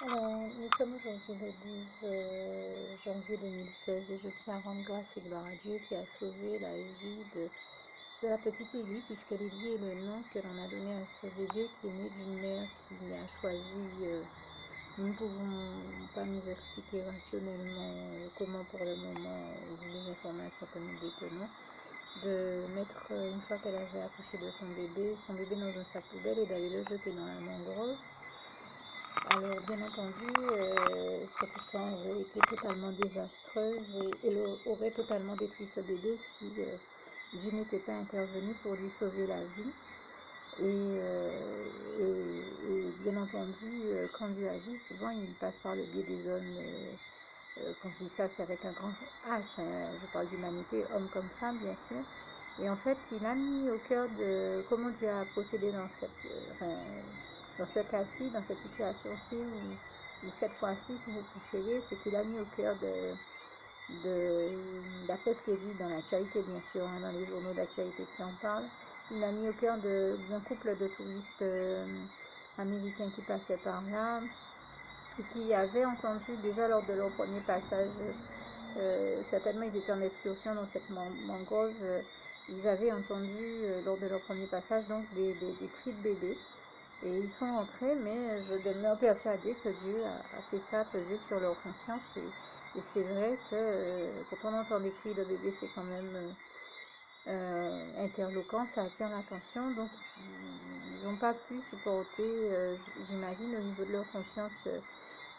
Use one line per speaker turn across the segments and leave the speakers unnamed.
Alors, nous sommes aujourd'hui le 12 janvier 2016 et je tiens à rendre grâce et gloire à Dieu qui a sauvé la vie de la petite Lily, puisque Lily est le nom que l'on a donné à ce bébé qui est né d'une mère qui a choisi. Nous ne pouvons pas nous expliquer rationnellement comment pour le moment, vu les informations que nous détenons, de mettre, une fois qu'elle avait accouché de son bébé dans un sac poubelle et d'aller le jeter dans la mangrove. Alors, bien entendu, cette histoire aurait été totalement désastreuse et elle aurait totalement détruit ce bébé si Dieu n'était pas intervenu pour lui sauver la vie. Et bien entendu, quand Dieu agit, souvent il passe par le biais des hommes. Quand je dis ça, c'est avec un grand H, hein, je parle d'humanité, homme comme femme, bien sûr. Et en fait, il a mis au cœur de comment Dieu a procédé dans ce cas-ci, dans cette situation-ci, ou cette fois-ci, si vous préférez, c'est qu'il a mis au cœur d'après ce qui est dit dans l'actualité, bien sûr, hein, dans les journaux d'actualité qui en parlent, il a mis au cœur d'un couple de touristes américains qui passaient par là, et qui avaient entendu déjà lors de leur premier passage, certainement ils étaient en excursion dans cette mangrove, ils avaient entendu lors de leur premier passage donc des cris de bébé. Et ils sont rentrés, mais je demeure persuadée que Dieu a fait ça peser sur leur conscience. Et c'est vrai que quand on entend des cris de bébé, c'est quand même interloquant, ça attire l'attention. Donc, ils n'ont pas pu supporter, j'imagine, au niveau de leur conscience,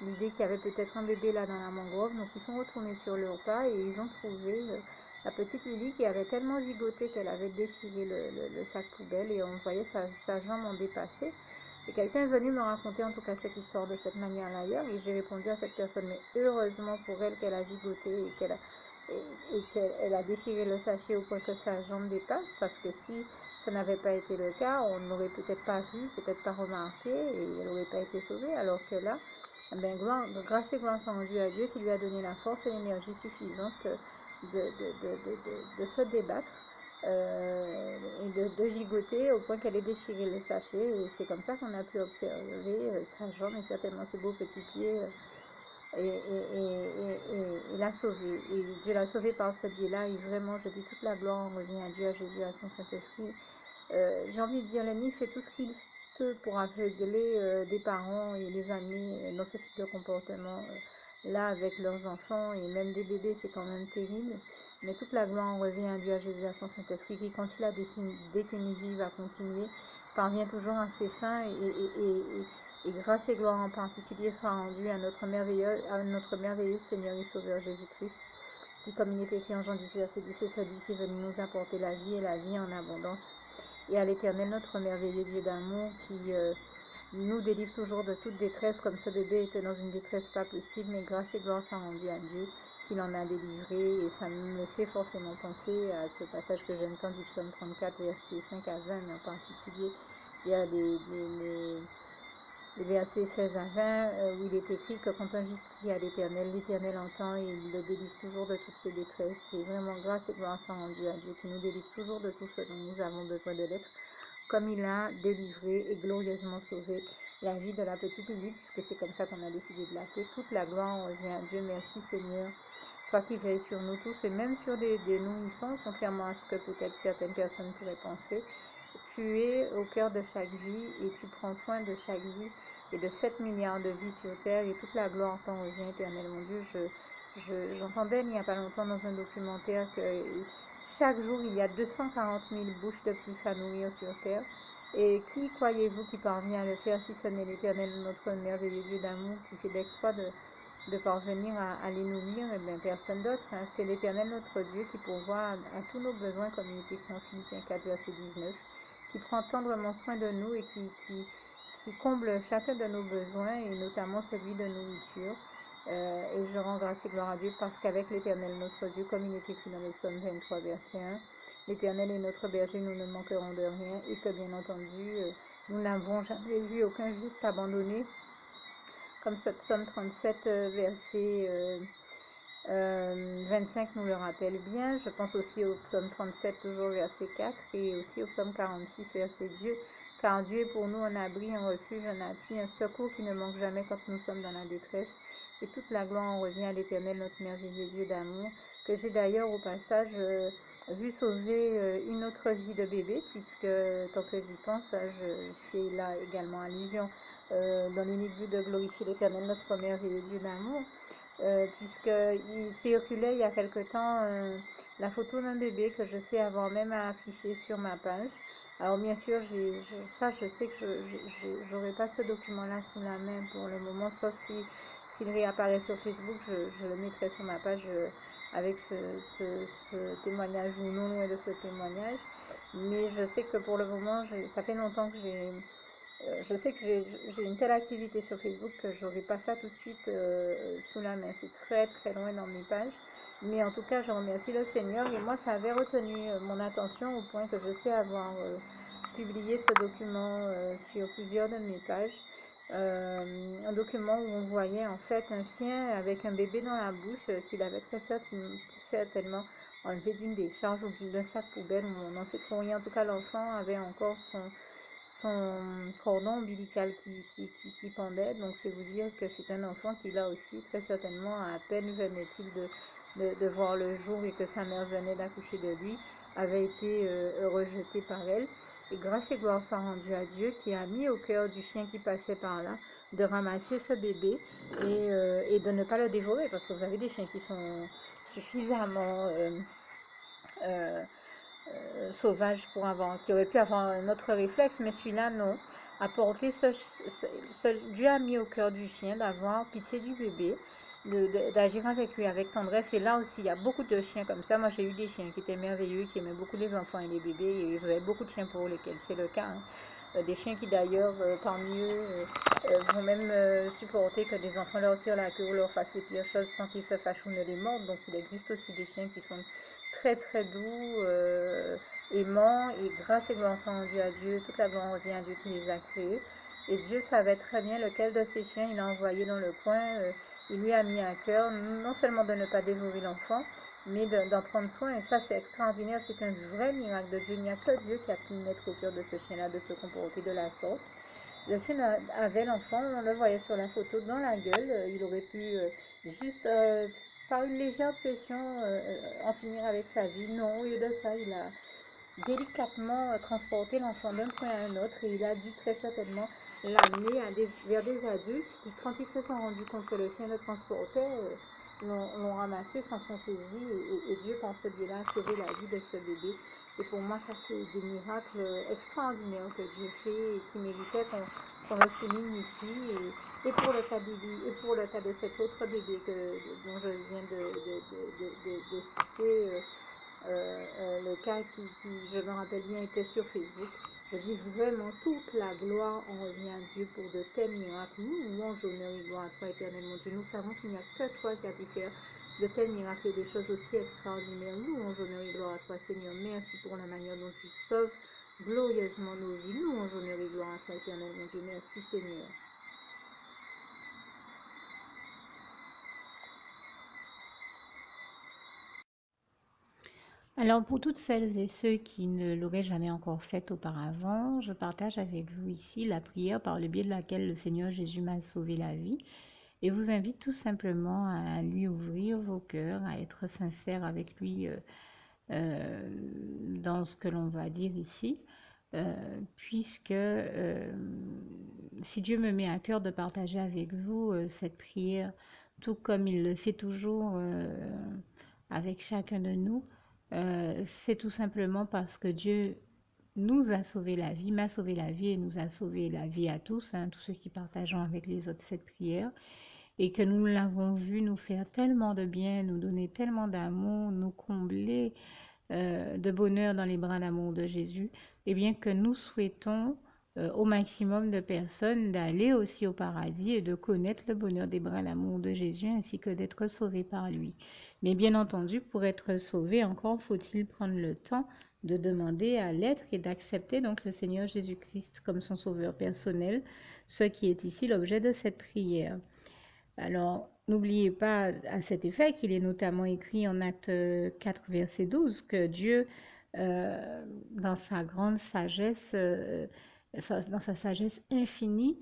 l'idée qu'il y avait peut-être un bébé là dans la mangrove. Donc, ils sont retournés sur leur pas et ils ont trouvé la petite Lily qui avait tellement gigoté qu'elle avait déchiré le sac poubelle et on voyait sa jambe en dépasser. Et quelqu'un est venu me raconter en tout cas cette histoire de cette manière-là hier et j'ai répondu à cette personne, mais heureusement pour elle qu'elle a gigoté et qu'elle a déchiré le sachet au point que sa jambe dépasse, parce que si ça n'avait pas été le cas, on n'aurait peut-être pas vu, peut-être pas remarqué et elle n'aurait pas été sauvée, alors que là, ben, grâce et gloire sont rendues à Dieu qui lui a donné la force et l'énergie suffisante de se débattre et de gigoter au point qu'elle ait déchiré le sachet. Et c'est comme ça qu'on a pu observer sa jambe et certainement ses beaux petits pieds et l'a sauvée. Et Dieu l'a sauvée par ce biais-là. Et vraiment, je dis toute la gloire revient à Dieu, à Jésus, à son Saint-Esprit. J'ai envie de dire, l'ennemi fait tout ce qu'il peut pour aveugler des parents et les amener dans ce type de comportement là avec leurs enfants et même des bébés, c'est quand même terrible. Mais toute la gloire revient à Dieu, à Jésus, à son Saint-Esprit, qui, quand il a décidé qu'une vie va continuer, parvient toujours à ses fins et grâce et gloire en particulier soit rendue à notre merveilleux Seigneur et Sauveur Jésus-Christ, qui, comme il est écrit en Jean 10, verset 10, c'est celui qui est venu nous apporter la vie et la vie en abondance. Et à l'Éternel, notre merveilleux Dieu d'amour, qui nous délivre toujours de toute détresse, comme ce bébé était dans une détresse pas possible, mais grâce et gloire sont rendues à Dieu, qu'il en a délivré. Et ça me fait forcément penser à ce passage que j'aime tant du psaume 34, versets 5 à 20, mais en particulier, il y a les versets 16 à 20, où il est écrit que quand un juste crie à l'Éternel, l'Éternel entend et il le délivre toujours de toutes ses détresses. Et vraiment, grâce et gloire sont rendues à Dieu, qui nous délivre toujours de tout ce dont nous avons besoin de l'être, comme il a délivré et glorieusement sauvé la vie de la petite Lily, puisque c'est comme ça qu'on a décidé de l'appeler. Toute la gloire revient à Dieu. Merci Seigneur, toi qui veilles sur nous tous et même sur des nourrissons, contrairement à ce que peut-être certaines personnes pourraient penser. Tu es au cœur de chaque vie et tu prends soin de chaque vie et de 7 milliards de vies sur Terre et toute la gloire t'en revient, éternel mon Dieu. J'entendais il n'y a pas longtemps dans un documentaire que chaque jour il y a 240 000 bouches de plus à nourrir sur Terre. Et qui croyez-vous qui parvient à le faire si ce n'est l'Éternel, notre merveilleux Dieu d'amour, qui fait l'exploit de parvenir à les nourrir? Et bien, personne d'autre. Hein. C'est l'Éternel, notre Dieu, qui pourvoit à tous nos besoins, comme il est écrit en Philippiens 4, verset 19, qui prend tendrement soin de nous et qui comble chacun de nos besoins, et notamment celui de nourriture. Et je rends grâce et gloire à Dieu parce qu'avec l'Éternel, notre Dieu, comme il est écrit dans le psaume 23, verset 1, l'Éternel est notre berger, nous ne manquerons de rien, et que bien entendu, nous n'avons jamais vu aucun juste abandonné, comme ce psaume 37, verset 25 nous le rappelle bien. Je pense aussi au psaume 37, toujours verset 4, et aussi au psaume 46, verset 2. car Dieu est pour nous un abri, un refuge, un appui, un secours qui ne manque jamais quand nous sommes dans la détresse. Et toute la gloire en revient à l'Éternel, notre merveilleux Dieu d'amour, que j'ai d'ailleurs au passage vu sauver une autre vie de bébé, puisque tant que j'y pense, je fais là également allusion dans l'unique but de glorifier l'Éternel, notre merveilleux Dieu d'amour, puisqu'il circulait il y a quelque temps la photo d'un bébé que je sais avoir même affiché sur ma page. Alors bien sûr, je sais que je n'aurai pas ce document-là sous la main pour le moment, sauf s'il réapparaît sur Facebook, je le mettrai sur ma page avec ce témoignage ou non loin de ce témoignage. Mais je sais que pour le moment, ça fait longtemps que je sais que j'ai une telle activité sur Facebook que je n'aurai pas ça tout de suite sous la main. C'est très très loin dans mes pages. Mais en tout cas, je remercie le Seigneur. Et moi, ça avait retenu mon attention au point que je sais avoir publié ce document sur plusieurs de mes pages. Un document où on voyait en fait un chien avec un bébé dans la bouche qu'il avait très certainement enlevé d'une décharge ou d'un sac poubelle. On n'en sait trop rien. En tout cas, l'enfant avait encore son cordon ombilical qui pendait. Donc, c'est vous dire que c'est un enfant qui, là aussi, très certainement, à peine venait-il de voir le jour et que sa mère venait d'accoucher de lui, avait été rejeté par elle. Et grâce et gloire soit rendue à Dieu qui a mis au cœur du chien qui passait par là de ramasser ce bébé et de ne pas le dévorer, parce que vous avez des chiens qui sont suffisamment sauvages qui auraient pu avoir un autre réflexe, mais celui-là non. Dieu a mis au cœur du chien d'avoir pitié du bébé, d'agir avec lui avec tendresse. Et là aussi, il y a beaucoup de chiens comme ça. Moi, j'ai eu des chiens qui étaient merveilleux, qui aimaient beaucoup les enfants et les bébés. Et vous avez beaucoup de chiens pour lesquels c'est le cas. Des chiens qui d'ailleurs, parmi eux, vont même supporter que des enfants leur tirent la queue ou leur fassent les pires choses sans qu'ils se fâchent ou ne les mordent. Donc, il existe aussi des chiens qui sont très très doux, aimants. Et grâce et gloire sont rendues à Dieu. Toute la gloire revient à Dieu qui les a créés. Et Dieu savait très bien lequel de ces chiens il a envoyé dans le coin. Il lui a mis à cœur non seulement de ne pas dévorer l'enfant, mais d'en prendre soin. Et ça, c'est extraordinaire. C'est un vrai miracle de Dieu. Il n'y a que Dieu qui a pu mettre au cœur de ce chien-là de se comporter de la sorte. Le chien avait l'enfant, on le voyait sur la photo, dans la gueule. Il aurait pu juste, par une légère pression, en finir avec sa vie. Non, au lieu de ça, il a délicatement transporté l'enfant d'un point à un autre et il a dû très certainement l'amener vers des adultes qui, quand ils se sont rendus compte que le chien le transportait, l'ont ramassé, s'en sont saisis et Dieu, par ce biais-là, a sauvé la vie de ce bébé. Et pour moi, ça, c'est des miracles extraordinaires que Dieu fait et qui méritaient qu'on le souligne ici. Et pour le cas et pour le cas de cet autre bébé dont je viens de citer, le cas qui, je me rappelle bien, était sur Facebook. Je dis vraiment, toute la gloire en revient à Dieu pour de tels miracles. Nous louange, honneur et gloire à toi, éternel mon Dieu. Nous savons qu'il n'y a que toi qui as pu faire de tels miracles et des choses aussi extraordinaires. Nous louange, honneur et gloire à toi, Seigneur. Merci pour la manière dont tu sauves glorieusement nos vies. Nous louange, honneur et gloire à toi, éternel mon Dieu. Merci, Seigneur.
Alors pour toutes celles et ceux qui ne l'auraient jamais encore fait auparavant, je partage avec vous ici la prière par le biais de laquelle le Seigneur Jésus m'a sauvé la vie et vous invite tout simplement à lui ouvrir vos cœurs, à être sincère avec lui dans ce que l'on va dire ici, puisque si Dieu me met à cœur de partager avec vous cette prière, tout comme il le fait toujours avec chacun de nous, c'est tout simplement parce que Dieu nous a sauvé la vie, m'a sauvé la vie et nous a sauvé la vie à tous, tous ceux qui partageons avec les autres cette prière, et que nous l'avons vu nous faire tellement de bien, nous donner tellement d'amour, nous combler de bonheur dans les bras d'amour de Jésus, et bien que nous souhaitons au maximum de personnes d'aller aussi au paradis et de connaître le bonheur des bras d'amour de Jésus ainsi que d'être sauvés par lui. Mais bien entendu, pour être sauvé, encore faut-il prendre le temps de demander à l'être et d'accepter donc le Seigneur Jésus-Christ comme son sauveur personnel, ce qui est ici l'objet de cette prière. Alors, n'oubliez pas à cet effet qu'il est notamment écrit en Acte 4, verset 12, que Dieu, dans sa grande sagesse, dans sa sagesse infinie,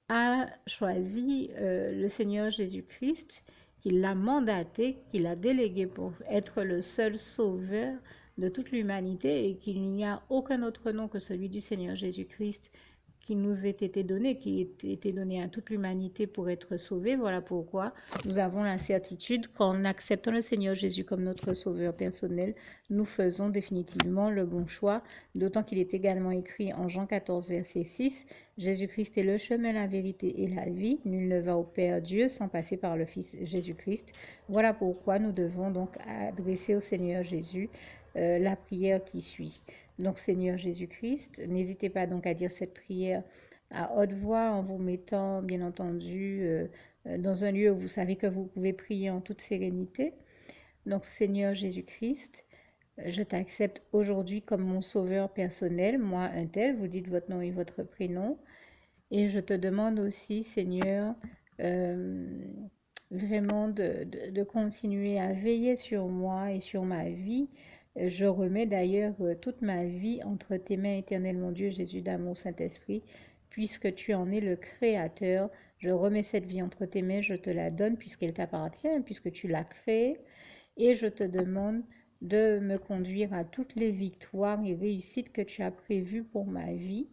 a choisi le Seigneur Jésus-Christ, qu'il l'a mandaté, qu'il a délégué pour être le seul sauveur de toute l'humanité et qu'il n'y a aucun autre nom que celui du Seigneur Jésus-Christ qui nous ait été donné, qui ait été donné à toute l'humanité pour être sauvé. Voilà pourquoi nous avons la certitude qu'en acceptant le Seigneur Jésus comme notre sauveur personnel, nous faisons définitivement le bon choix, d'autant qu'il est également écrit en Jean 14, verset 6, Jésus-Christ est le chemin, la vérité et la vie. Nul ne va au Père Dieu sans passer par le Fils Jésus-Christ. Voilà pourquoi nous devons donc adresser au Seigneur Jésus la prière qui suit. Donc Seigneur Jésus-Christ, n'hésitez pas donc à dire cette prière à haute voix en vous mettant bien entendu dans un lieu où vous savez que vous pouvez prier en toute sérénité. Donc Seigneur Jésus-Christ, je t'accepte aujourd'hui comme mon sauveur personnel, moi un tel, vous dites votre nom et votre prénom. Et je te demande aussi, Seigneur, vraiment de continuer à veiller sur moi et sur ma vie. Je remets d'ailleurs toute ma vie entre tes mains, éternel mon Dieu, Jésus d'amour, Saint-Esprit, puisque tu en es le Créateur. Je remets cette vie entre tes mains, je te la donne puisqu'elle t'appartient, puisque tu l'as créée. Et je te demande de me conduire à toutes les victoires et réussites que tu as prévues pour ma vie.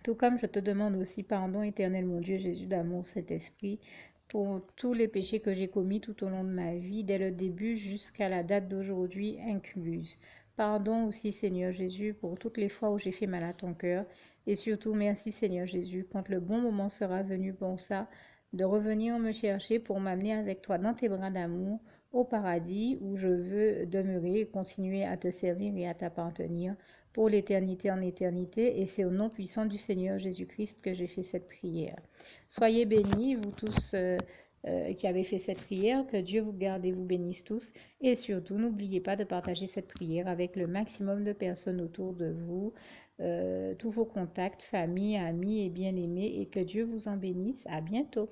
Tout comme je te demande aussi pardon, éternel mon Dieu, Jésus d'amour, Saint-Esprit, pour tous les péchés que j'ai commis tout au long de ma vie, dès le début jusqu'à la date d'aujourd'hui incluse. Pardon aussi, Seigneur Jésus, pour toutes les fois où j'ai fait mal à ton cœur. Et surtout, merci, Seigneur Jésus, quand le bon moment sera venu pour ça, de revenir me chercher pour m'amener avec toi dans tes bras d'amour au paradis où je veux demeurer et continuer à te servir et à t'appartenir pour l'éternité en éternité. Et c'est au nom puissant du Seigneur Jésus-Christ que j'ai fait cette prière. Soyez bénis, vous tous qui avez fait cette prière, que Dieu vous garde et vous bénisse tous. Et surtout, n'oubliez pas de partager cette prière avec le maximum de personnes autour de vous, tous vos contacts, famille, amis et bien-aimés, et que Dieu vous en bénisse. À bientôt.